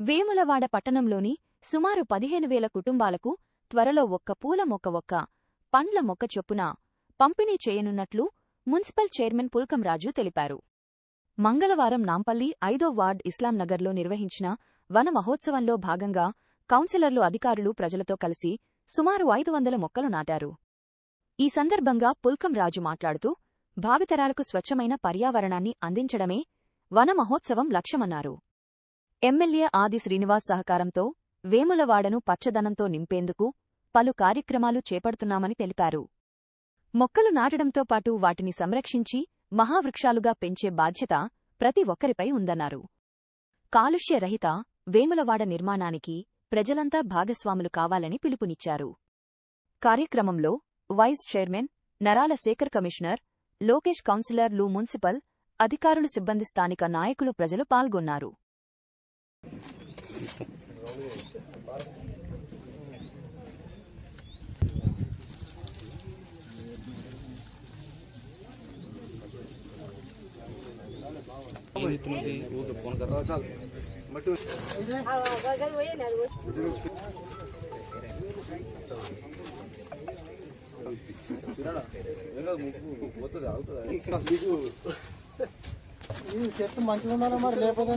వేములవాడ పట్టణంలోని సుమారు 15,000 కుటుంబాలకు త్వరలో ఒక్క పూల మొక్క ఒక్క పండ్ల మొక్క చొప్పున పంపిణీ చేయనున్నట్లు మున్సిపల్ చైర్మన్ పుల్కంరాజు తెలిపారు. మంగళవారం నాంపల్లి 5వ వార్డ్ ఇస్లాంనగర్లో నిర్వహించిన వన మహోత్సవంలో భాగంగా కౌన్సిలర్లు, అధికారులు ప్రజలతో కలిసి సుమారు 500 మొక్కలు నాటారు. ఈ సందర్భంగా పుల్కంరాజు మాట్లాడుతూ, భావితరాలకు స్వచ్ఛమైన పర్యావరణాన్ని అందించడమే వన మహోత్సవం లక్ష్యమన్నారు. ఎమ్మెల్యే ఆది శ్రీనివాస్ సహకారంతో వేములవాడను పచ్చదనంతో నింపేందుకు పలు కార్యక్రమాలు చేపడుతున్నామని తెలిపారు. మొక్కలు నాటడంతో పాటు వాటిని సంరక్షించి మహావృక్షాలుగా పెంచే బాధ్యత ప్రతి ఒక్కరిపై ఉందన్నారు. కాలుష్య రహిత వేములవాడ నిర్మాణానికి ప్రజలంతా భాగస్వాములు కావాలని పిలుపునిచ్చారు. కార్యక్రమంలో వైస్ చైర్మన్ నరాల శేఖర్, కమిషనర్ లోకేష్, కౌన్సిలర్లు, మున్సిపల్ అధికారులు, సిబ్బంది, స్థానిక నాయకులు, ప్రజలు పాల్గొన్నారు. చెట్టు మంచిగా ఉండాలి మరి, లేకపోతే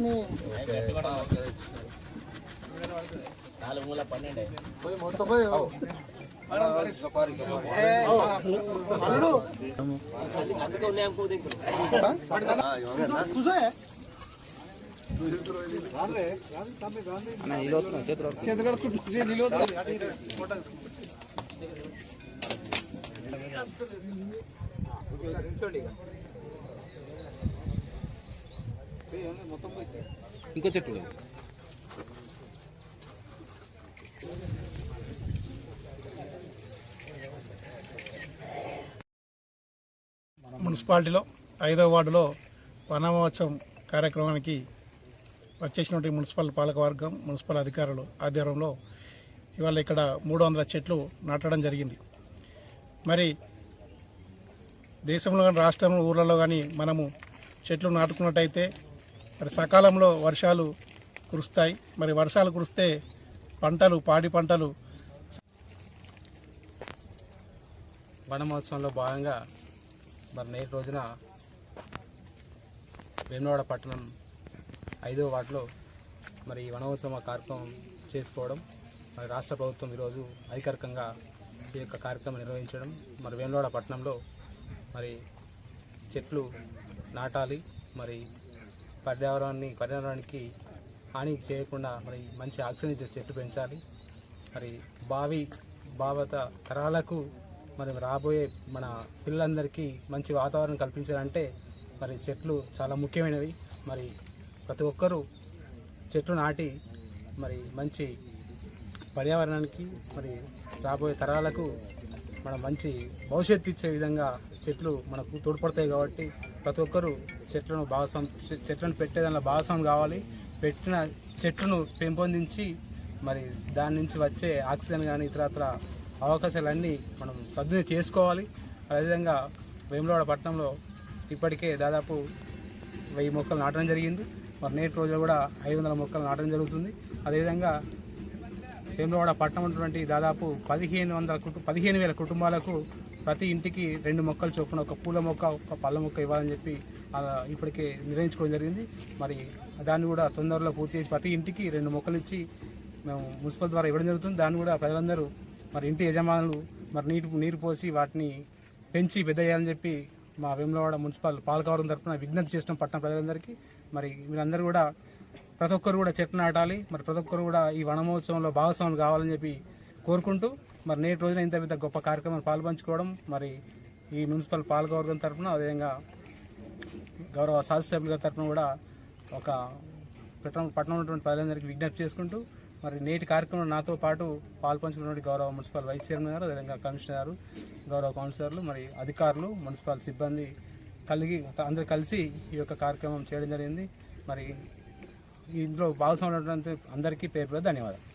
మొత్తం పోయి ఇంకో చెట్టు మున్సిపాలిటీలో 5వ వార్డులో వన మహోత్సవం కార్యక్రమానికి వచ్చేసినటువంటి మున్సిపల్ పాలకవర్గం, మున్సిపల్ అధికారులు ఆధ్వర్యంలో ఇవాళ ఇక్కడ 300 చెట్లు నాటడం జరిగింది. మరి దేశంలో కానీ, రాష్ట్రంలో, ఊర్లలో కానీ మనము చెట్లు నాటుకున్నట్టయితే మరి సకాలంలో వర్షాలు కురుస్తాయి. మరి వర్షాలు కురిస్తే పంటలు, పాడి పంటలు. వన మహోత్సవంలో భాగంగా మరి నేటి రోజున వేములవాడ పట్టణం 5వ వార్డులో మరి ఈ వనమహోత్సవ కార్యక్రమం చేసుకోవడం, మరి రాష్ట్ర ప్రభుత్వం ఈరోజు అధికారికంగా ఈ యొక్క కార్యక్రమం నిర్వహించడం, మరి వేములవాడ పట్టణంలో మరి చెట్లు నాటాలి, మరి పర్యావరణానికి హాని చేయకుండా మరి మంచి ఆక్సిజన్ ఇచ్చే చెట్టు పెంచాలి. మరి భావిత తరాలకు మరి రాబోయే మన పిల్లలందరికీ మంచి వాతావరణం కల్పించాలంటే మరి చెట్లు చాలా ముఖ్యమైనవి. మరి ప్రతి ఒక్కరూ చెట్లు నాటి మరి మంచి పర్యావరణానికి, మరి రాబోయే తరాలకు మన మంచి భవిష్యత్తు ఇచ్చే విధంగా చెట్లు మనకు తోడ్పడతాయి. కాబట్టి ప్రతి ఒక్కరూ చెట్లను పెట్టేదానిలో భాగస్వామ్యం కావాలి. పెట్టిన చెట్లను పెంపొందించి మరి దాని నుంచి వచ్చే ఆక్సిజన్ కానీ ఇతరత్ర అవకాశాలన్నీ మనం సద్వినియోగం చేసుకోవాలి. అదేవిధంగా వేములవాడ పట్టణంలో ఇప్పటికే దాదాపు 1000 మొక్కలు నాటడం జరిగింది. మరి నేటి రోజులో కూడా 500 మొక్కలు నాటడం జరుగుతుంది. అదేవిధంగా వేములవాడ పట్టణం ఉన్నటువంటి దాదాపు 15,000 కుటుంబాలకు ప్రతి ఇంటికి 2 మొక్కలు చొప్పున, ఒక పూల మొక్క, ఒక పళ్ళ మొక్క ఇవ్వాలని చెప్పి ఇప్పటికే నిర్ణయించుకోవడం జరిగింది. మరి దాన్ని కూడా తొందరలో పూర్తి చేసి ప్రతి ఇంటికి 2 మొక్కలు ఇచ్చి మేము మున్సిపల్ ద్వారా ఇవ్వడం జరుగుతుంది. దాన్ని కూడా ప్రజలందరూ మరి ఇంటి యజమానులు మరి నీరు పోసి వాటిని పెంచి పెద్ద చేయాలని చెప్పి మా వేములవాడ మున్సిపల్ పాలకవర్గం తరఫున విజ్ఞప్తి చేసిన పట్టణ ప్రజలందరికీ. మరి మీరందరూ కూడా ప్రతి ఒక్కరు కూడా చెట్లు నాటాలి, మరి ప్రతి ఒక్కరు కూడా ఈ వన మహోత్సవంలో భాగస్వాములు కావాలని చెప్పి కోరుకుంటూ మరి నేటి రోజున ఇంత పెద్ద గొప్ప కార్యక్రమాన్ని పాల్పంచుకోవడం మరి ఈ మున్సిపల్ పాలకవర్గం తరఫున, అదేవిధంగా గౌరవ శాసనసభ్యుల తరఫున కూడా ఒక పట్టణంలో ఉన్నటువంటి ప్రజలందరికీ విజ్ఞప్తి చేసుకుంటూ మరి నేటి కార్యక్రమంలో నాతో పాటు పాల్పంచుకున్నటువంటి గౌరవ మున్సిపల్ వైస్ చైర్మన్ గారు, అదేవిధంగా కమిషనర్ గారు, గౌరవ కౌన్సిలర్లు, మరి అధికారులు, మున్సిపల్ సిబ్బంది అందరూ కలిసి ఈ యొక్క కార్యక్రమం చేయడం జరిగింది. మరి ఇందులో భాగస్వామ్యం ఉన్నటువంటి అందరికీ పేరు ధన్యవాదాలు.